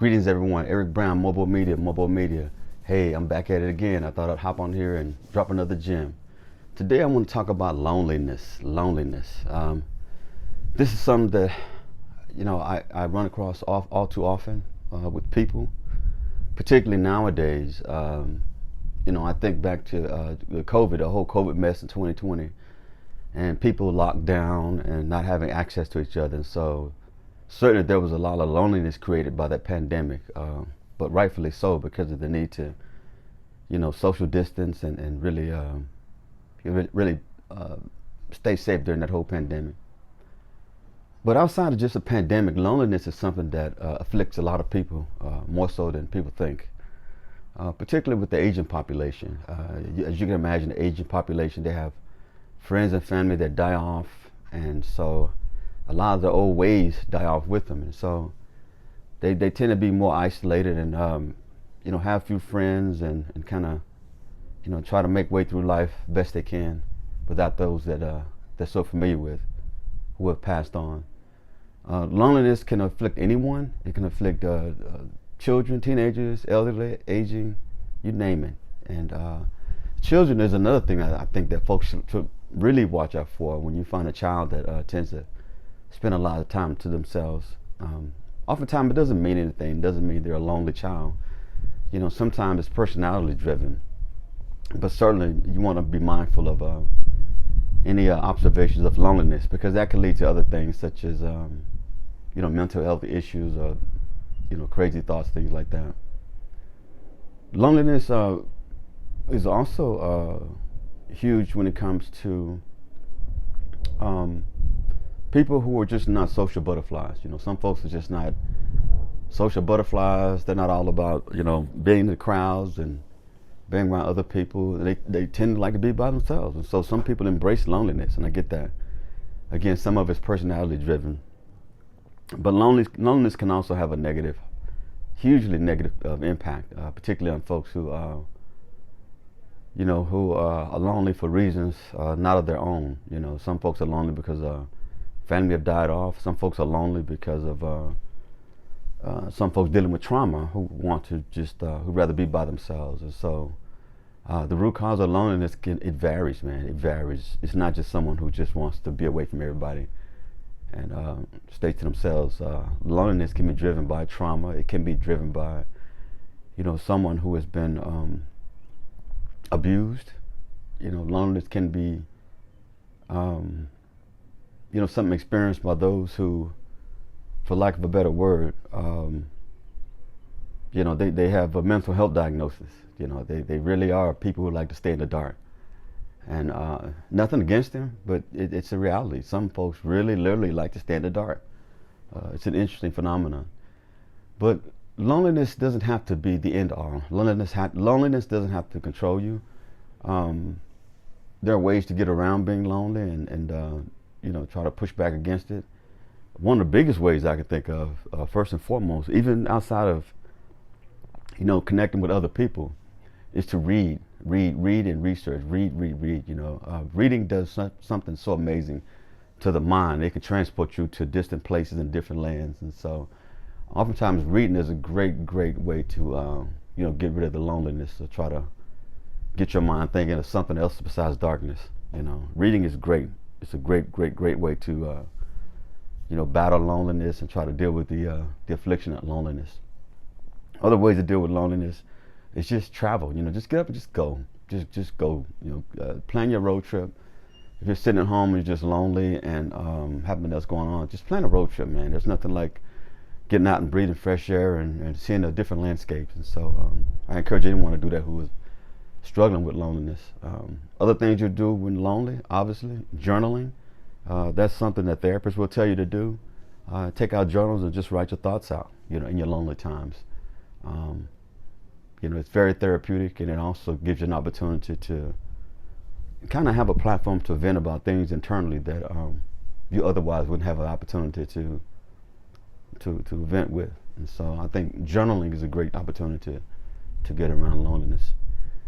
Greetings everyone, Eric Brown, MOBO-Media. Hey, I'm back at it again. I thought I'd hop on here and drop another gem. Today I want to talk about loneliness. This is something that, I run across all too often with people, particularly nowadays. I think back to the whole COVID mess in 2020, and people locked down and not having access to each other. And so certainly there was a lot of loneliness created by that pandemic, but rightfully so, because of the need to, social distance and really stay safe during that whole pandemic. But outside of just a pandemic, loneliness is something that afflicts a lot of people, more so than people think, particularly with the aging population. As you can imagine, the aging population, they have friends and family that die off, and so a lot of the old ways die off with them, and so they tend to be more isolated and have few friends and kind of try to make way through life best they can without those that they're so familiar with who have passed on. Loneliness can afflict anyone. It can afflict children, teenagers, elderly, aging, you name it. And children is another thing I think that folks should really watch out for when you find a child that tends to spend a lot of time to themselves. Oftentimes it doesn't mean anything. It doesn't mean they're a lonely child. Sometimes it's personality driven, but certainly you want to be mindful of any observations of loneliness, because that can lead to other things such as mental health issues or crazy thoughts, things like that. Loneliness is also huge when it comes to people who are just not social butterflies. Some folks are just not social butterflies. They're not all about being in the crowds and being around other people. They tend to like to be by themselves, and so some people embrace loneliness, and I get that. Again, some of it's personality driven, but loneliness can also have a hugely negative impact, particularly on folks who who are lonely for reasons not of their own. Some folks are lonely because family have died off. Some folks are lonely because of some folks dealing with trauma who want to just who'd rather be by themselves. And so the root cause of loneliness it varies, man. It varies. It's not just someone who just wants to be away from everybody and stay to themselves. Loneliness can be driven by trauma. It can be driven by someone who has been abused. Loneliness can be something experienced by those who, for lack of a better word, they have a mental health diagnosis. They really are people who like to stay in the dark. And nothing against them, but it's a reality. Some folks really literally like to stay in the dark. It's an interesting phenomenon. But loneliness doesn't have to be the end all. Loneliness doesn't have to control you. There are ways to get around being lonely and try to push back against it. One of the biggest ways I can think of, first and foremost, even outside of connecting with other people, is to read and research. Read. Reading does something so amazing to the mind. It can transport you to distant places and different lands. And so oftentimes reading is a great way to get rid of the loneliness, or try to get your mind thinking of something else besides darkness. Reading is great. It's a great way to battle loneliness and try to deal with the affliction of loneliness. Other ways to deal with loneliness is just travel. Just get up and just go. Just go. Plan your road trip. If you're sitting at home and you're just lonely and have nothing else going on, just plan a road trip, man. There's nothing like getting out and breathing fresh air and seeing a different landscapes. And so I encourage anyone to do that who is struggling with loneliness. Other things you do when lonely, obviously, journaling. That's something that therapists will tell you to do. Take out journals and just write your thoughts out, in your lonely times. It's very therapeutic, and it also gives you an opportunity to kind of have a platform to vent about things internally that you otherwise wouldn't have an opportunity to vent with. And so I think journaling is a great opportunity to get around loneliness.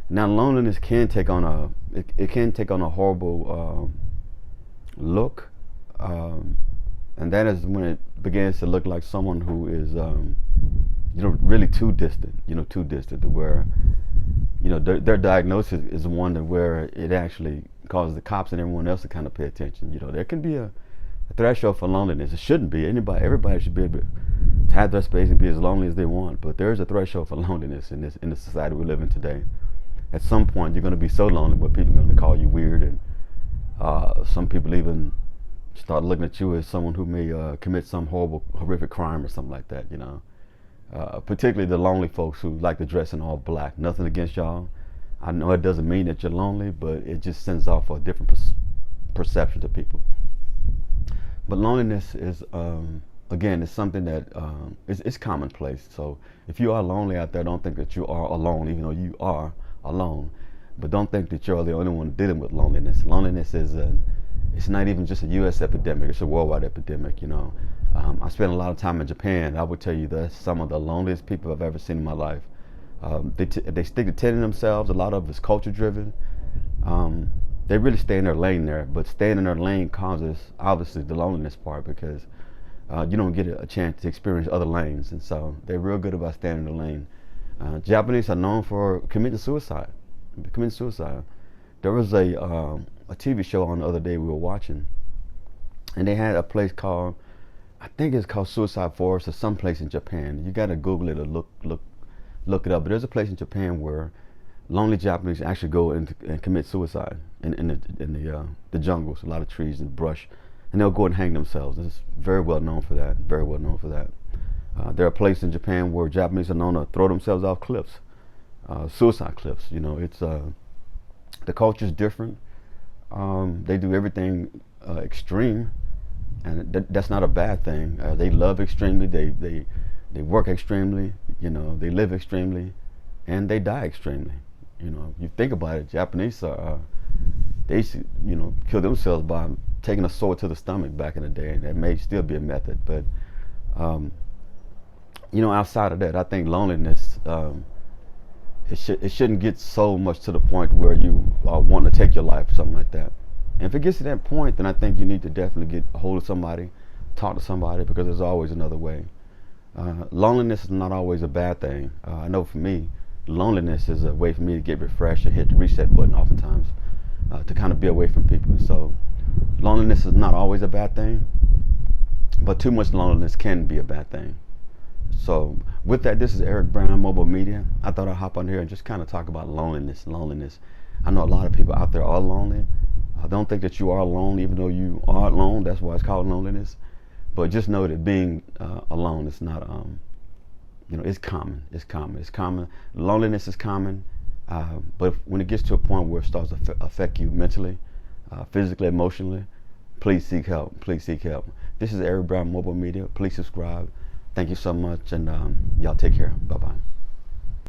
Now, loneliness can take on a horrible look, and that is when it begins to look like someone who is really too distant, too distant to where, their diagnosis is one to where it actually causes the cops and everyone else to kind of pay attention. There can be a threshold for loneliness. It shouldn't be. Everybody should be able to have their space and be as lonely as they want. But there is a threshold for loneliness in the society we live in today. At some point, you're going to be so lonely where people are going to call you weird, and some people even start looking at you as someone who may commit some horrific crime or something like that. Particularly the lonely folks who like to dress in all black. Nothing against y'all. I know it doesn't mean that you're lonely, but it just sends off a different perception to people. But loneliness is, again, it's something that it's commonplace. So if you are lonely out there, don't think that you are alone, even though you are alone. But don't think that you're the only one dealing with loneliness. Loneliness it's not even just a U.S. epidemic. It's a worldwide epidemic. I spent a lot of time in Japan. I would tell you that's some of the loneliest people I've ever seen in my life. They stick to tending themselves. A lot of it's culture driven. They really stay in their lane there, but staying in their lane causes obviously the loneliness part, because you don't get a chance to experience other lanes, and so they're real good about staying in the lane. Japanese are known for committing suicide. There was a TV show on the other day we were watching, and they had a place called, I think it's called Suicide Forest or someplace in Japan. You got to Google it or look it up. But there's a place in Japan where lonely Japanese actually go and commit suicide in the jungles, a lot of trees and brush, and they'll go and hang themselves. It's very well known for that. Very well known for that. There are places in Japan where Japanese are known to throw themselves off cliffs, suicide cliffs. It's the culture's different. They do everything extreme, and that's not a bad thing. They love extremely. They work extremely. They live extremely, and they die extremely. You think about it, Japanese they used to, kill themselves by taking a sword to the stomach back in the day, and that may still be a method. But outside of that, I think loneliness, it shouldn't get so much to the point where you want to take your life, something like that. And if it gets to that point, then I think you need to definitely get a hold of somebody, talk to somebody, because there's always another way. Loneliness is not always a bad thing. I know for me, loneliness is a way for me to get refreshed and hit the reset button oftentimes, to kind of be away from people. So loneliness is not always a bad thing, but too much loneliness can be a bad thing. So with that, this is Eric Brown, MOBO-Media. I thought I'd hop on here and just kind of talk about loneliness. I know a lot of people out there are lonely. I don't think that you are alone, even though you are alone. That's why it's called loneliness. But just know that being alone is not, it's common. It's common. Loneliness is common. But when it gets to a point where it starts to affect you mentally, physically, emotionally, please seek help. This is Eric Brown, MOBO-Media. Please subscribe. Thank you so much, and y'all take care. Bye-bye.